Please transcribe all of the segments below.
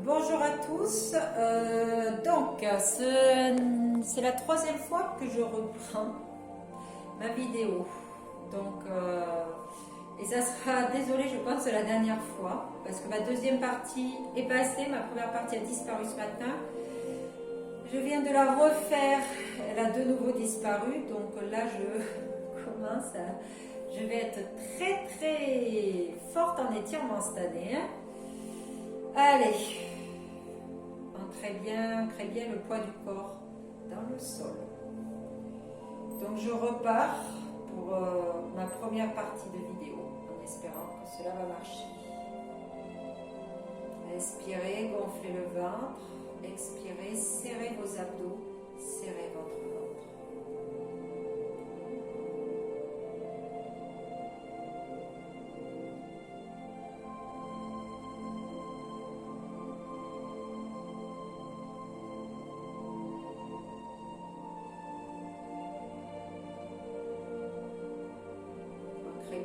Bonjour à tous. C'est la troisième fois que je reprends ma vidéo. Et ça sera, désolée, je pense, la dernière fois parce que ma deuxième partie est passée. Ma première partie a disparu ce matin. Je viens de la refaire. Elle a de nouveau disparu. Donc là, je vais être très très forte en étirement cette année. Allez, ancrez bien le poids du corps dans le sol. Donc je repars pour ma première partie de vidéo en espérant que cela va marcher. Inspirez, gonflez le ventre. Expirez, serrez vos abdos, serrez votre ventre.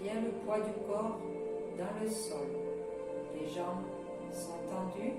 Bien le poids du corps dans le sol. Les jambes sont tendues.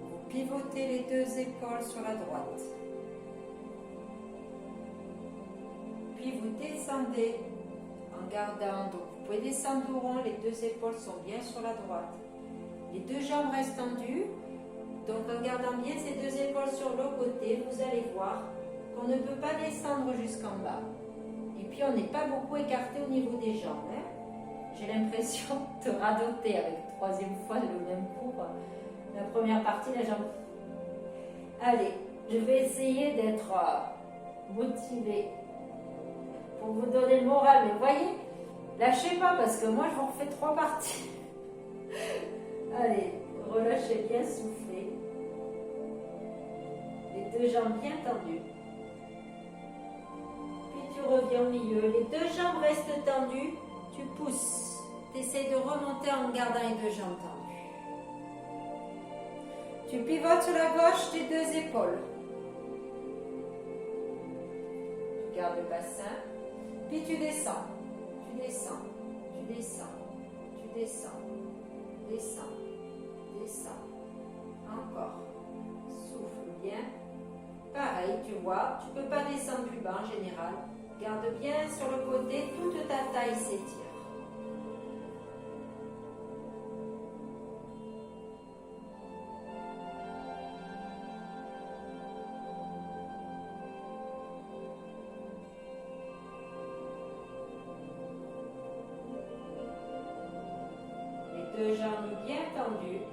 Vous pivotez les deux épaules sur la droite. Puis vous descendez en gardant. Donc vous pouvez descendre tout rond, les deux épaules sont bien sur la droite. Les deux jambes restent tendues. Donc en gardant bien ces deux épaules sur le côté, vous allez voir qu'on ne peut pas descendre jusqu'en bas. Et puis on n'est pas beaucoup écarté au niveau des jambes. J'ai l'impression de radoter avec la troisième fois le même cours. La première partie, la jambe. Allez, je vais essayer d'être motivée pour vous donner le moral. Mais vous voyez, lâchez pas parce que moi je vous refais 3 parties. Allez, relâchez bien, soufflez. Les deux jambes bien tendues. Tu reviens au milieu, les deux jambes restent tendues, tu pousses, tu essaies de remonter en gardant les deux jambes tendues. Tu pivotes sur la gauche tes deux épaules. Tu gardes le bassin, puis tu descends, tu descends, tu descends, tu descends, descends, descends. Encore, souffle bien. Pareil, tu vois, tu ne peux pas descendre plus bas en général. Garde bien sur le côté, toute ta taille s'étire. Les deux jambes bien tendues.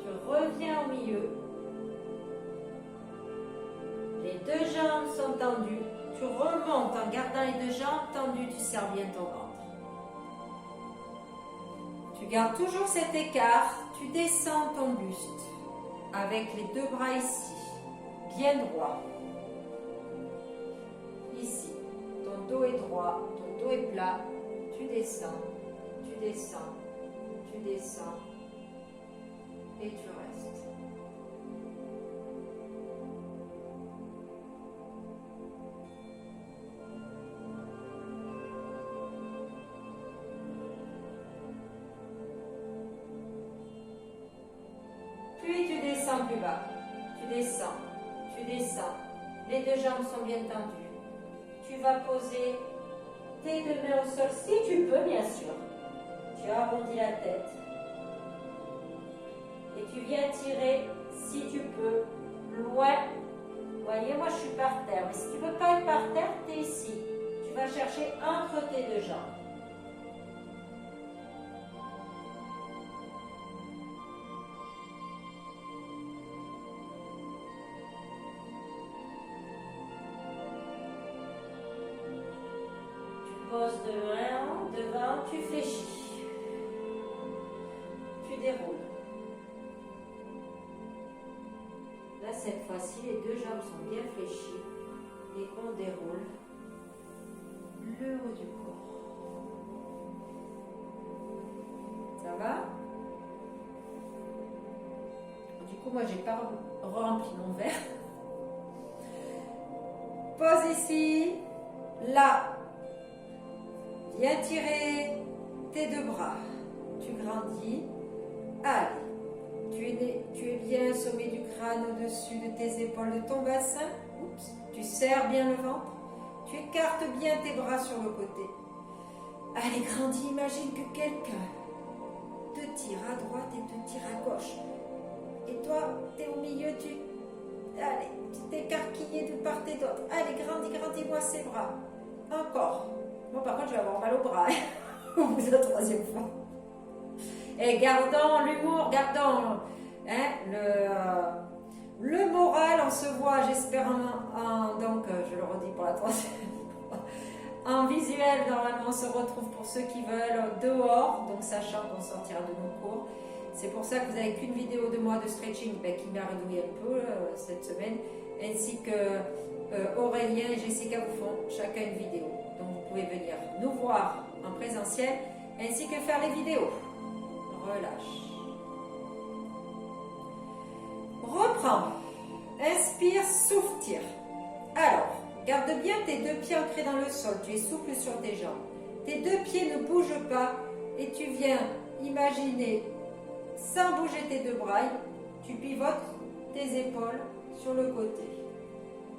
Tu reviens au milieu. Les deux jambes sont tendues. Tu remontes en gardant les deux jambes tendues. Tu serres bien ton ventre. Tu gardes toujours cet écart. Tu descends ton buste avec les deux bras ici, bien droit. Ici, ton dos est droit, ton dos est plat. Tu descends, tu descends, tu descends et tu restes. Puis tu descends plus bas. Tu descends, tu descends. Les deux jambes sont bien tendues. Tu vas poser tes deux mains au sol, si tu peux, bien sûr. Tu arrondis la tête. Et tu viens tirer, si tu peux, loin. Vous voyez, moi je suis par terre. Mais si tu ne veux pas être par terre, tu es ici. Tu vas chercher entre tes deux jambes. Pose devant, tu fléchis. Tu déroules. Là, cette fois-ci, les deux jambes sont bien fléchies et on déroule le haut du corps. Ça va? Du coup, moi, j'ai pas rempli mon verre. Pose ici, là. Viens tirer tes deux bras. Tu grandis. Allez, tu es bien sommet du crâne au-dessus de tes épaules, de ton bassin. Oups. Tu serres bien le ventre. Tu écartes bien tes bras sur le côté. Allez, grandis, imagine que quelqu'un te tire à droite et te tire à gauche. Et toi, tu es au milieu, allez, tu t'es écarquillé de part et d'autre. Allez, grandis-moi ces bras. Encore. Moi, par contre, je vais avoir mal au bras. Au bout de la troisième fois. Et gardons l'humour, gardons le moral. On se voit, j'espère, donc, je le redis pour la troisième fois. En visuel, normalement, on se retrouve pour ceux qui veulent dehors, donc sachant qu'on sortira de nos cours. C'est pour ça que vous n'avez qu'une vidéo de moi de stretching qui m'a réduit un peu cette semaine, ainsi que Aurélien et Jessica vous font chacun une vidéo. Donc vous pouvez venir nous voir en présentiel, ainsi que faire les vidéos. Relâche. Reprends. Inspire, souffle, tire. Alors, garde bien tes deux pieds ancrés dans le sol. Tu es souple sur tes jambes. Tes deux pieds ne bougent pas et tu viens imaginer, sans bouger tes deux bras, tu pivotes tes épaules sur le côté.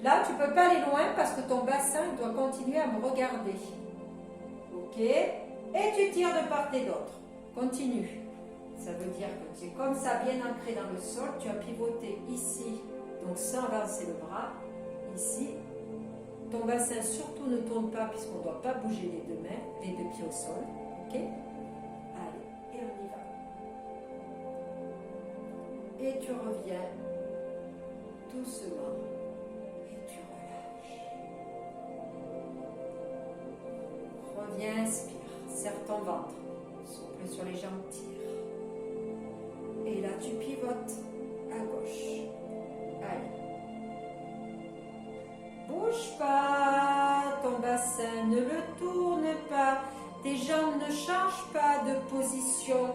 Là, tu ne peux pas aller loin parce que ton bassin doit continuer à me regarder. Ok? Et tu tires de part et d'autre. Continue. Ça veut dire que tu es comme ça, bien ancré dans le sol. Tu as pivoté ici, donc sans avancer le bras. Ici. Ton bassin surtout ne tourne pas puisqu'on ne doit pas bouger les deux mains, les deux pieds au sol. Ok? Allez, et on y va. Et tu reviens doucement. Et tu relâches. Reviens, inspire. Serre ton ventre. Souffle sur les jambes, tire. Et là, tu pivotes à gauche. Allez. Bouge pas, ton bassin ne le tourne pas, tes jambes ne changent pas de position.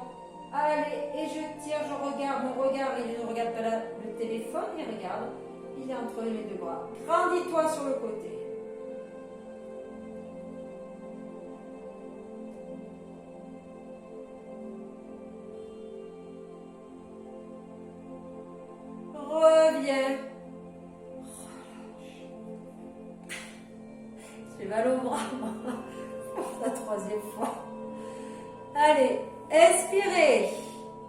Allez, et je tire, je regarde, mon regard, il ne regarde pas le téléphone, il regarde, il est entre les deux bras. Grandis-toi sur le côté. Reviens. J'ai mal au bras, pour la troisième fois. Allez, expirez.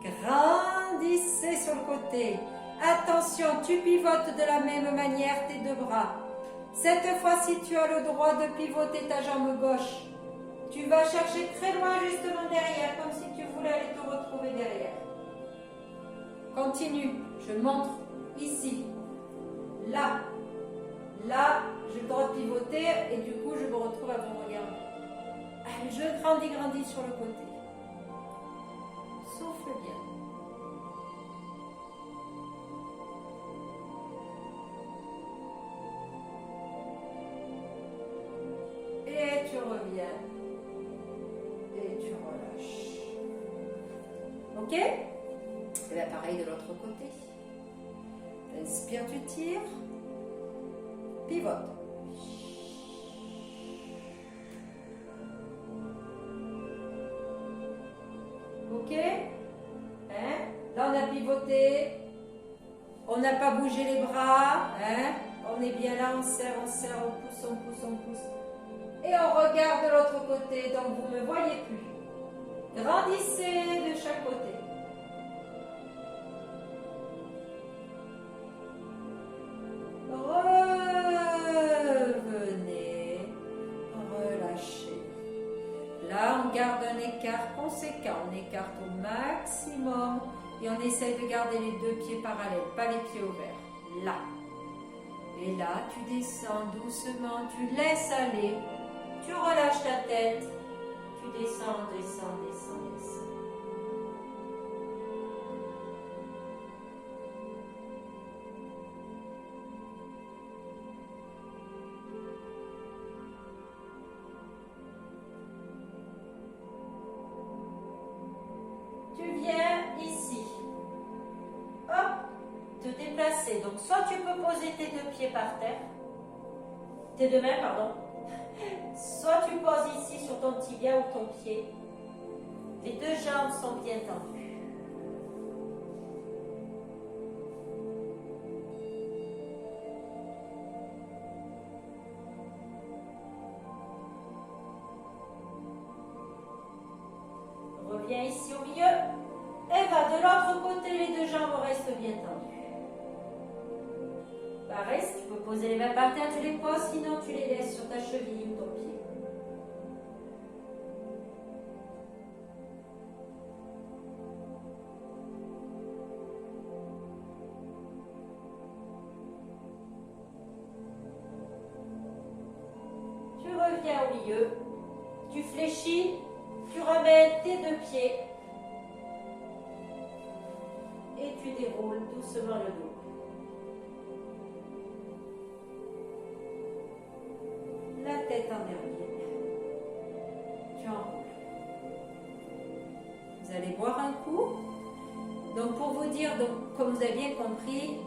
Grandissez sur le côté. Attention, tu pivotes de la même manière tes deux bras. Cette fois-ci, tu as le droit de pivoter ta jambe gauche. Tu vas chercher très loin, justement derrière, comme si tu voulais aller te retrouver derrière. Continue, je montre ici, là. Là, j'ai le droit de pivoter et du coup, je me retrouve à vous regarder. Allez, je grandis sur le côté. Souffle bien. Et tu reviens. Et tu relâches. Ok? Et bien pareil de l'autre côté. Inspire, tu tires. Pivote. Ok? Là, on a pivoté. On n'a pas bougé les bras. On est bien là, on serre, on pousse. Et on regarde de l'autre côté, donc vous ne me voyez plus. Grandissez de chaque côté. Revenez, relâchez. Là, on garde un écart conséquent. On écarte au maximum et on essaye de garder les deux pieds parallèles, pas les pieds ouverts. Là. Et là, tu descends doucement, tu laisses aller. Tu relâches ta tête. Tu descends. Tu viens ici. Hop, te déplacer. Donc, soit tu peux poser tes deux pieds par terre. Tes deux mains, pardon. Soit tu poses ici sur ton tibia ou ton pied. Les deux jambes sont bien bien tendu. Reviens ici au milieu. Et va de l'autre côté, les deux jambes restent bien tendues. Pareil, si tu peux poser les mains par terre, tu les poses, sinon tu les laisses sur ta cheville ou ton pied. Tu reviens au milieu, tu fléchis, tu ramènes tes deux pieds et tu déroules doucement le dos. La tête en dernier. Tu enroules. Vous allez boire un coup. Donc pour vous dire, donc, comme vous avez bien compris,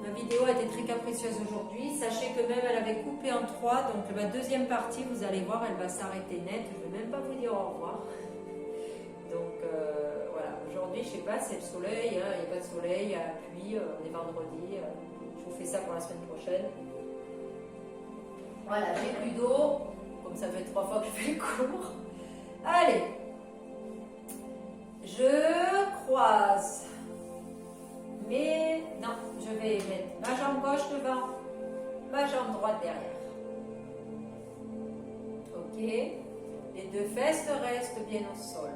ma vidéo a été très capricieuse aujourd'hui. Sachez que même elle avait coupé en 3. Donc ma deuxième partie, vous allez voir, elle va s'arrêter net. Je ne vais même pas vous dire au revoir. Donc voilà, aujourd'hui, je ne sais pas, c'est le soleil, il n'y a pas de soleil, il y a la pluie, on est vendredi. Je vous fais ça pour la semaine prochaine. Voilà, j'ai plus d'eau, comme ça fait 3 fois que je fais le cours. Allez, je croise, mais non, je vais mettre ma jambe gauche devant, ma jambe droite derrière. Ok, les deux fesses restent bien au sol.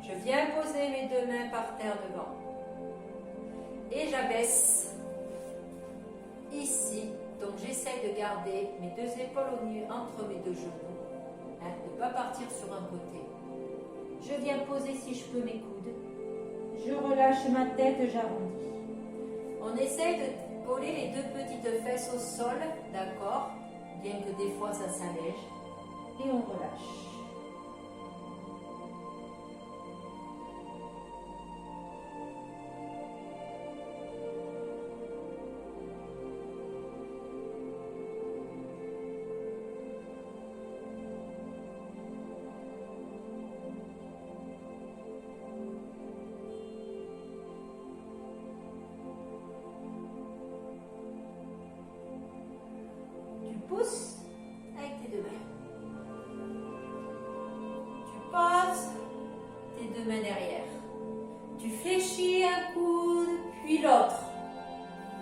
Je viens poser mes deux mains par terre devant et j'abaisse ici. Donc j'essaye de garder mes deux épaules au milieu entre mes deux genoux, ne pas partir sur un côté. Je viens poser si je peux mes coudes. Je relâche ma tête, j'arrondis. On essaye de coller les deux petites fesses au sol, d'accord, bien que des fois ça s'allège, et on relâche. Pousse avec tes deux mains. Tu poses tes deux mains derrière. Tu fléchis un coude, puis l'autre.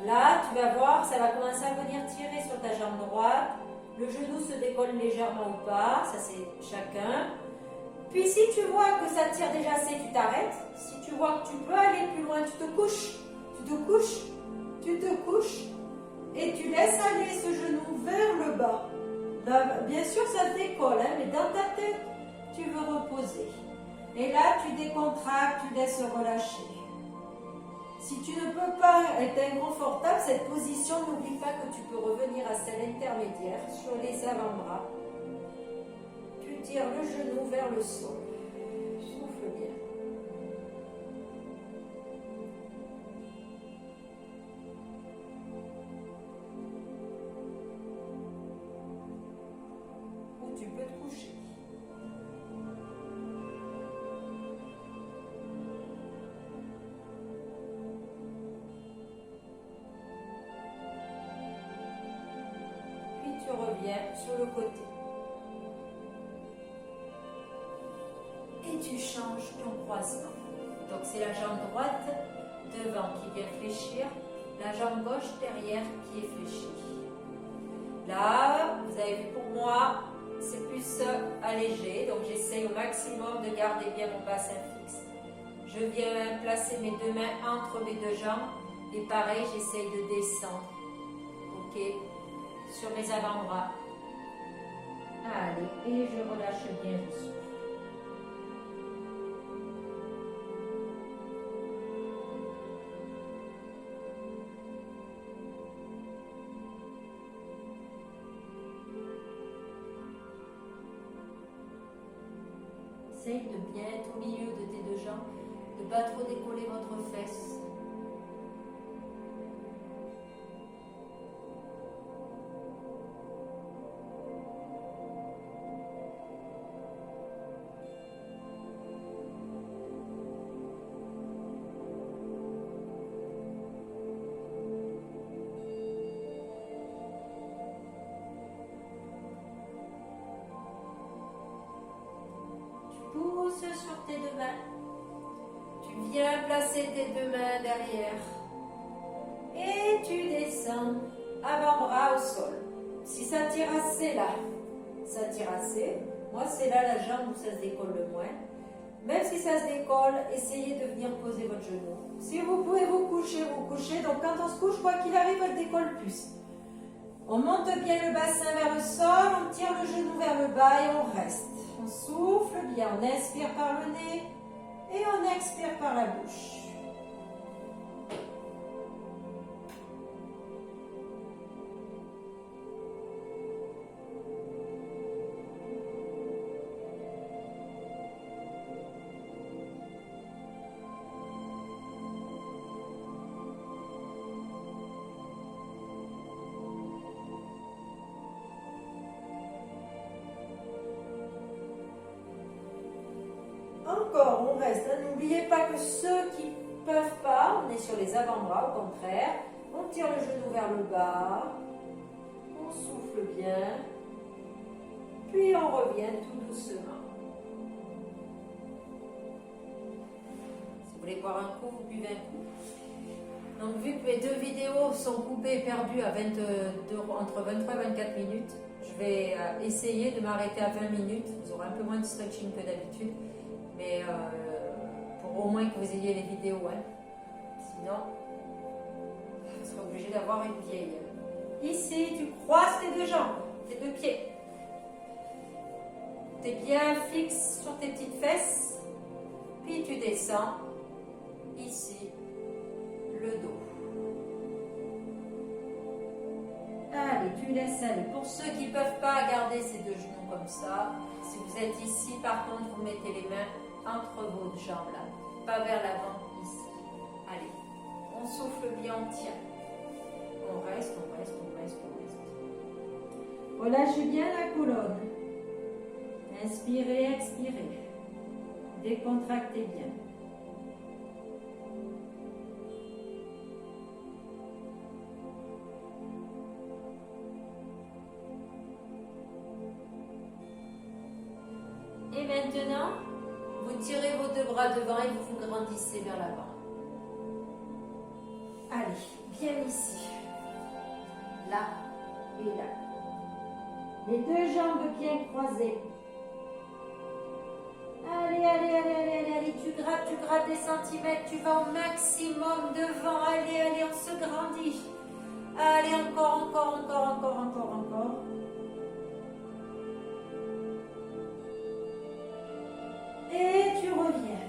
Là, tu vas voir, ça va commencer à venir tirer sur ta jambe droite. Le genou se décolle légèrement ou pas, ça c'est chacun. Puis si tu vois que ça tire déjà assez, tu t'arrêtes. Si tu vois que tu peux aller plus loin, tu te couches. Tu te couches. Tu te couches. Et tu laisses aller ce genou vers le bas. Là, bien sûr, ça te décolle, mais dans ta tête, tu veux reposer. Et là, tu décontractes, tu laisses relâcher. Si tu ne peux pas être inconfortable, cette position, n'oublie pas que tu peux revenir à celle intermédiaire sur les avant-bras. Tu tires le genou vers le sol. Souffle bien. Tu peux te coucher. Puis tu reviens sur le côté. Et tu changes ton croisement. Donc c'est la jambe droite devant qui vient fléchir, la jambe gauche derrière qui est fléchie. Là, vous avez vu pour moi, c'est plus allégé, donc j'essaye au maximum de garder bien mon bassin fixe. Je viens placer mes deux mains entre mes deux jambes et pareil, j'essaye de descendre, ok, sur mes avant-bras. Allez, et je relâche bien le souffle. Essaye de bien être au milieu de tes deux jambes, de ne pas trop décoller votre fesse. Repose sur tes deux mains. Tu viens placer tes deux mains derrière. Et tu descends, avant-bras au sol. Si ça tire assez là, ça tire assez. Moi, c'est là la jambe où ça se décolle le moins. Même si ça se décolle, essayez de venir poser votre genou. Si vous pouvez vous couchez. Donc quand on se couche, quoi qu'il arrive, elle décolle plus. On monte bien le bassin vers le sol, on tire le genou vers le bas et on reste. On souffle bien, on inspire par le nez et on expire par la bouche. Encore, on reste. N'oubliez pas que ceux qui ne peuvent pas, on est sur les avant-bras, au contraire. On tire le genou vers le bas. On souffle bien. Puis on revient tout doucement. Si vous voulez boire un coup, vous buvez un coup. Donc vu que mes deux vidéos sont coupées et perdues à entre 23 et 24 minutes, je vais essayer de m'arrêter à 20 minutes. Vous aurez un peu moins de stretching que d'habitude. Mais pour au moins que vous ayez les vidéos, hein. Sinon, vous serez obligé d'avoir une vieille. Ici, tu croises tes deux jambes, tes deux pieds. Tu es bien fixe sur tes petites fesses. Puis tu descends. Ici, le dos. Allez, tu laisses aller. Pour ceux qui ne peuvent pas garder ces deux genoux comme ça, si vous êtes ici, par contre, vous mettez les mains entre vos jambes là, pas vers l'avant, ici. Allez, on souffle bien, on tient. On reste. Relâchez bien la colonne. Inspirez, expirez. Décontractez bien. Et maintenant, vous tirez vos deux bras devant et vous vous grandissez vers l'avant. Allez, bien ici. Là et là. Les deux jambes bien croisées. Allez, tu grattes des centimètres, tu vas au maximum devant. Allez, on se grandit. Allez, encore. Et tu reviens.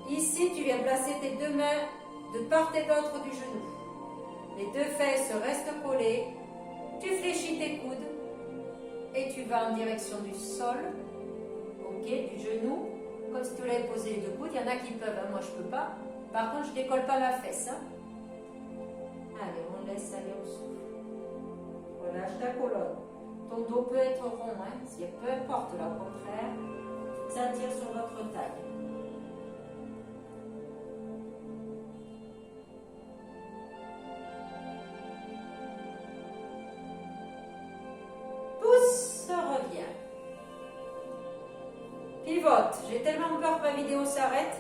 Ici, tu viens placer tes deux mains de part et d'autre du genou. Les deux fesses restent collées. Tu fléchis tes coudes et tu vas en direction du sol, ok, du genou, comme si tu voulais poser les deux coudes. Il y en a qui peuvent, hein, moi je ne peux pas. Par contre, je ne décolle pas ma fesse. Hein. Allez, on laisse aller au souffle. Relâche ta colonne. Ton dos peut être rond, hein, peu importe, là, au contraire, ça tire sur votre taille. Pousse, revient. Pivote. J'ai tellement peur que ma vidéo s'arrête.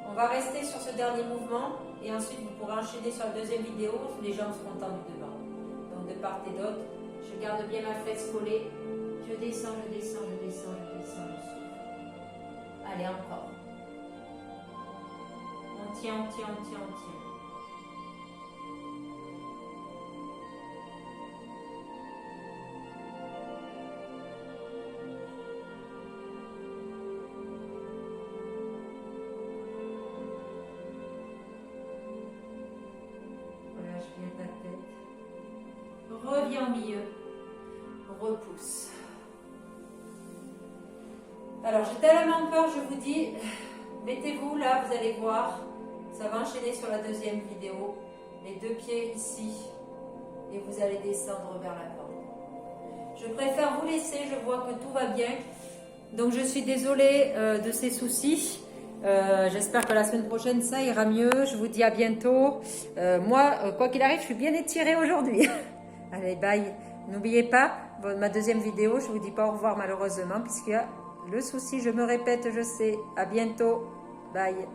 On va rester sur ce dernier mouvement et ensuite vous pourrez enchaîner sur la deuxième vidéo. Les jambes seront tendues devant. Donc de part et d'autre. Je garde bien ma fesse collée. Je descends. Allez, encore. On tient. Relâche bien ta tête. Reviens au milieu. Repousse. Alors j'ai tellement peur, je vous dis, mettez-vous là, vous allez voir, ça va enchaîner sur la deuxième vidéo, les deux pieds ici, et vous allez descendre vers l'avant. Je préfère vous laisser, je vois que tout va bien, donc je suis désolée de ces soucis. J'espère que la semaine prochaine ça ira mieux. Je vous dis à bientôt. Moi, quoi qu'il arrive, je suis bien étirée aujourd'hui. Allez, bye. N'oubliez pas, ma deuxième vidéo. Je vous dis pas au revoir malheureusement puisqu'il y a le souci. Je me répète, je sais. À bientôt. Bye.